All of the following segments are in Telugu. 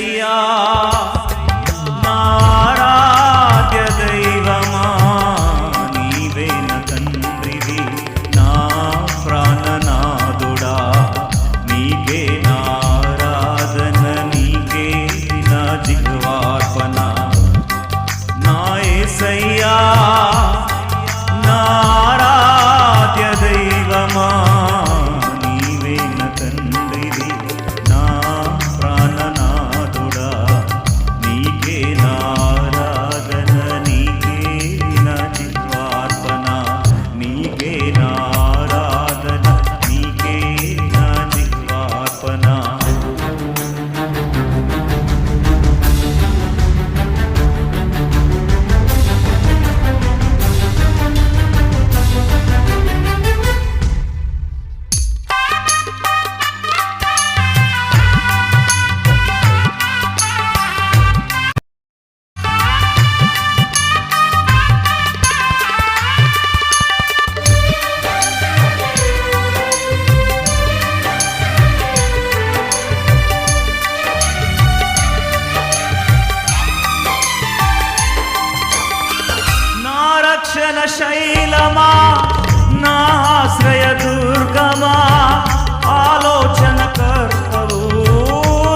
యేసయ్యా నా ఆరాధ్య దైవమా నీవే నా తండ్రివి నా ప్రాణనాథుడా నీకే నా ఆరాధన నీకే నా జిహ్వార్పణ నా యేసయ్యా నా ఆరాధ్య దైవమా నీవే నా తండ్రివి నా ప్రాణనాథుడా నీకే నా ఆరాధన నీకే నా జిహ్వార్పణ నీకే నా ఆరాధన నీకే నా జిహ్వార్పణ రక్షణ శైలమా నా ఆశ్రయ దుర్గమా ఆలోచన కర్తవు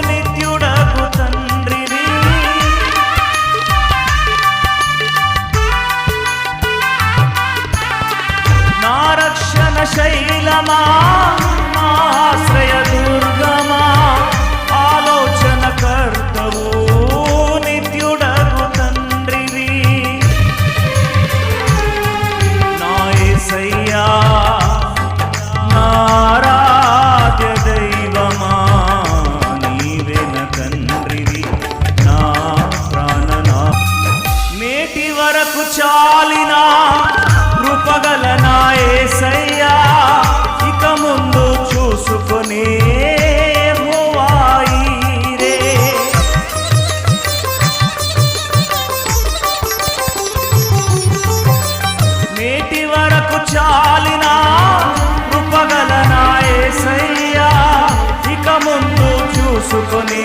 నిత్యుడగు తండ్రివి నా రక్షణ శైలమా నా ఆశ్రయ దుర్గమా ఆలోచన కర్తవు నిత్యుడగు తండ్రివి యేసయ్యా నా ఆరాధ్య దైవమా నీవే నా తండ్రివి నా ప్రాణనా నేటి వరకు చాలినా కృపగల నా యేసయ్యా ఇక ముందు చూసుకొని చాలినా కృపగల నా యేసయ్యా ఇక ముందు చూసుకొని